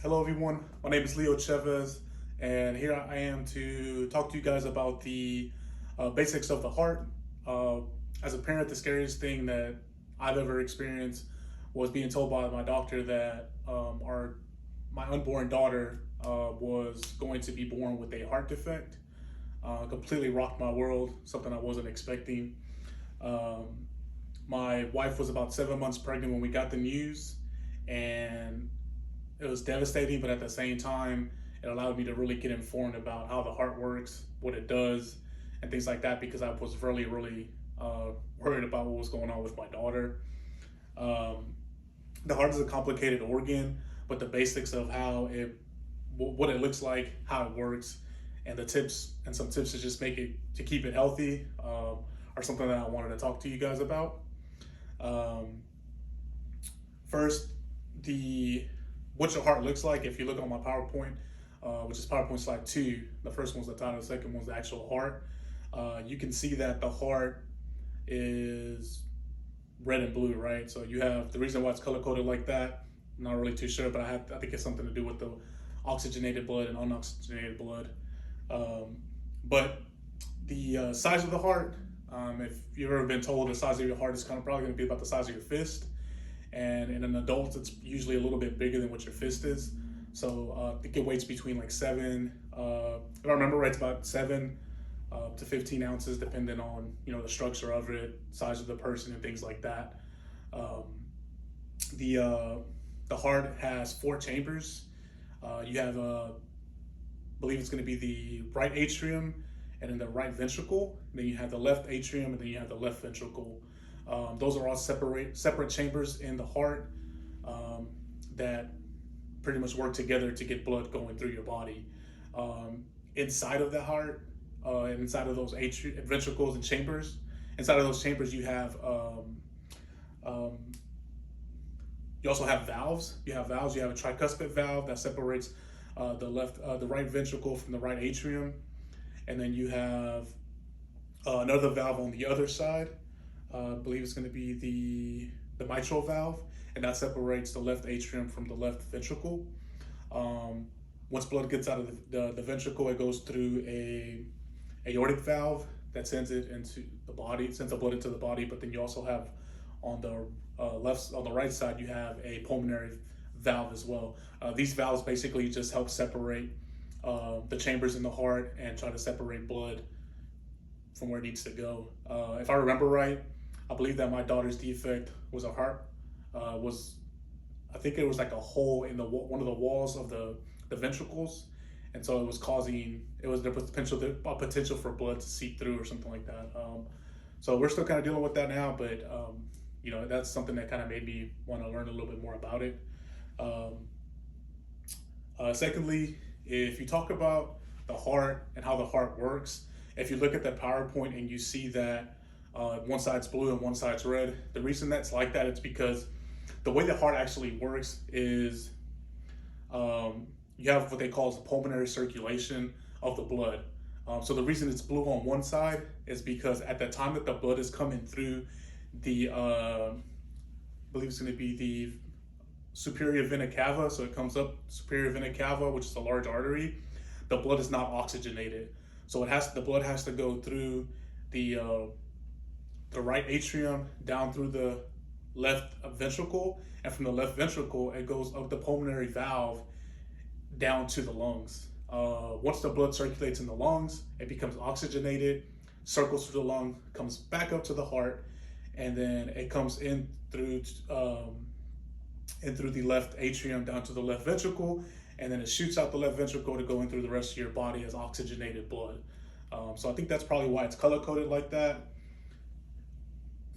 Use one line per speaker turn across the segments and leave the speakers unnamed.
Hello, everyone. My name is Leo Chavez, and here I am to talk to you guys about the basics of the heart. Uh, as a parent, the scariest thing that I've ever experienced was being told by my doctor that my unborn daughter was going to be born with a heart defect. Completely rocked my world, something I wasn't expecting. Um, my wife was about 7 months pregnant when we got the news, and it was devastating, but at the same time, it allowed me to really get informed about how the heart works, what it does, and things like that because I was really worried about what was going on with my daughter. Um, the heart is a complicated organ, but the basics of what it looks like, how it works, and the tips and some tips to just make it to keep it healthy are something that I wanted to talk to you guys about. Um, First, the what your heart looks like. If you look on my PowerPoint, which is PowerPoint slide 2, the first one's the title, the second one's the actual heart. You can see that the heart is red and blue, right? So you have the reason why it's color coded like that. I'm not really too sure, but I think it's something to do with the oxygenated blood and unoxygenated blood. Um, but the size of the heart, if you've ever been told the size of your heart is kind of probably going to be about the size of your fist, and in an adult it's usually a little bit bigger than what your fist is. So I think it weighs between like if I remember right, it's about 7 to 15 ounces, depending on the structure of it, size of the person, and things like that. Um, the uh, the heart has 4 chambers. You have believe it's going to be the right atrium and then the right ventricle. And then you have the left atrium and then you have the left ventricle. Those are all separate chambers in the heart that pretty much work together to get blood going through your body. Inside of the heart, and inside of those ventricles and chambers, inside of those chambers, um, you also have valves. You have valves. You have a tricuspid valve that separates the right ventricle from the right atrium, and then you have another valve on the other side. I believe it's going to be the mitral valve, and that separates the left atrium from the left ventricle. Um, Once blood gets out of the ventricle, it goes through a aortic valve that sends it into the body, sends the blood into the body. But then you also have on the on the right side, you have a pulmonary valve as well. These valves basically just help separate the chambers in the heart and try to separate blood from where it needs to go. If I remember right, I believe that my daughter's defect was a heart was I think it was like a hole in the one of the walls of the ventricles, and so it was there was potential for blood to seep through or something like that. So we're still kind of dealing with that now, but that's something that kind of made me want to learn a little bit more about it. Um, Secondly, if you talk about the heart and how the heart works, if you look at that PowerPoint and you see that one side's blue and one side's red, the reason that's like that is because the way the heart actually works is you have what they call the pulmonary circulation of the blood. So the reason it's blue on one side is because at the time that the blood is coming through I believe it's going to be the superior vena cava, so it comes up superior vena cava, which is a large artery. The blood is not oxygenated, so the blood has to go through the right atrium down through the left ventricle, and from the left ventricle it goes up the pulmonary valve down to the lungs. Once the blood circulates in the lungs, it becomes oxygenated, circles through the lung, comes back up to the heart, and then it comes in through the left atrium down to the left ventricle, and then it shoots out the left ventricle to go in through the rest of your body as oxygenated blood. So I think that's probably why it's color coded like that.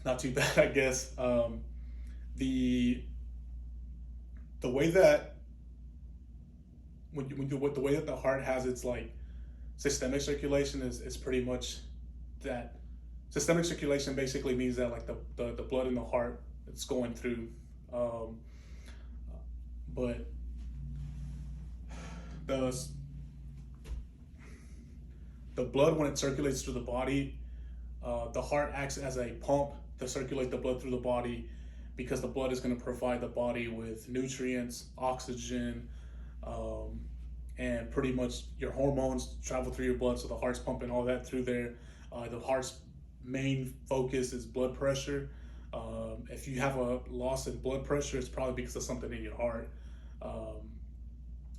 Not too bad, I guess. The way that the way that the heart has its like systemic circulation is pretty much that. Systemic circulation basically means that like the blood in the heart it's going through, but the the blood when it circulates through the body, the heart acts as a pump to circulate the blood through the body because the blood is going to provide the body with nutrients, oxygen, um, and pretty much your hormones travel through your blood, so the heart's pumping all that through there. The heart's main focus is blood pressure. If you have a loss in blood pressure, it's probably because of something in your heart. Um,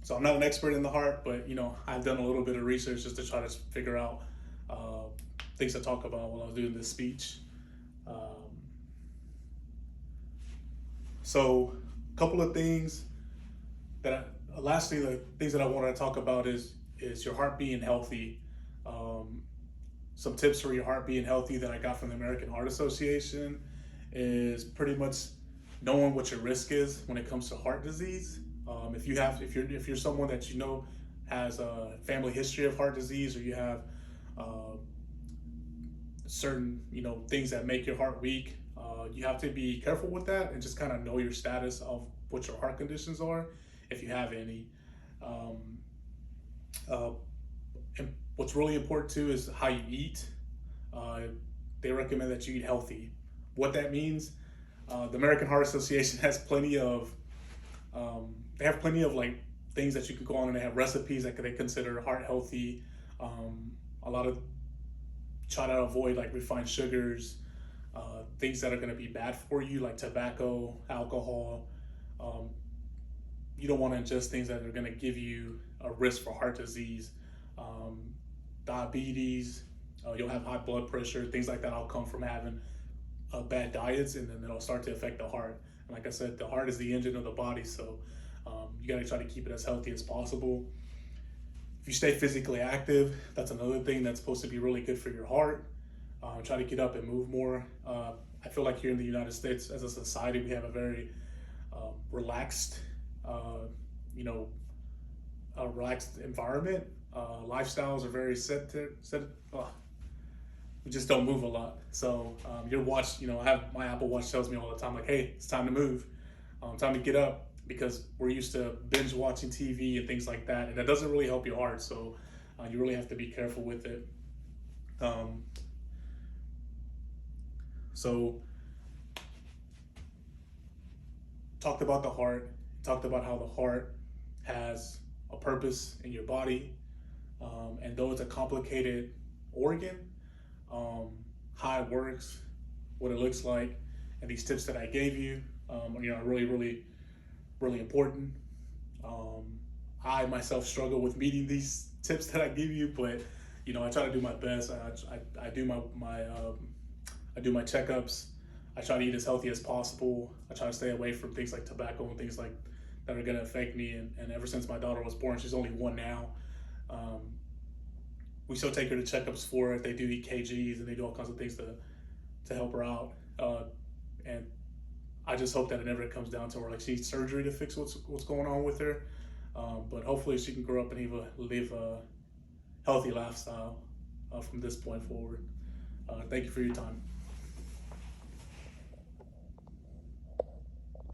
so I'm not an expert in the heart, but I've done a little bit of research just to try to figure out uh, things to talk about while I was doing this speech. Um, so a couple of things last thing, the things that I wanted to talk about is your heart being healthy. Um, some tips for your heart being healthy that I got from the American Heart Association is pretty much knowing what your risk is when it comes to heart disease. If you're someone that has a family history of heart disease, or you have uh, certain things that make your heart weak, you have to be careful with that and just kind of know your status of what your heart conditions are, if you have any. Um, uh, and what's really important too is how you eat. Uh, they recommend that you eat healthy. What that means, the American Heart Association has plenty of they have plenty of like things that you can go on, and they have recipes that they consider heart healthy. A lot of try to avoid like refined sugars, things that are going to be bad for you, like tobacco, alcohol. Um, you don't want to ingest things that are going to give you a risk for heart disease, um, diabetes. You'll have high blood pressure, things like that all come from having bad diets, and then it'll start to affect the heart. And like I said, the heart is the engine of the body, so you got to try to keep it as healthy as possible. If you stay physically active, that's another thing that's supposed to be really good for your heart. Try to get up and move more. I feel like here in the United States, as a society, we have a very relaxed, you know, a relaxed environment. Lifestyles are very we just don't move a lot. So your watch, I have my Apple Watch tells me all the time, like, hey, it's time to move, time to get up, because we're used to binge watching TV and things like that, and that doesn't really help your heart. So you really have to be careful with it. So talked about the heart, talked about how the heart has a purpose in your body, and though it's a complicated organ, how it works, what it looks like, and these tips that I gave you, are really, really, really important. I myself struggle with meeting these tips that I give you, but I try to do my best. I do I do my checkups. I try to eat as healthy as possible. I try to stay away from things like tobacco and things like that are going to affect me. And ever since my daughter was born, she's only one now. We still take her to checkups for it. They do EKGs and they do all kinds of things to help her out. And I just hope that it never comes down to where like she needs surgery to fix what's going on with her. But hopefully she can grow up and live a healthy lifestyle from this point forward. Thank you for your time.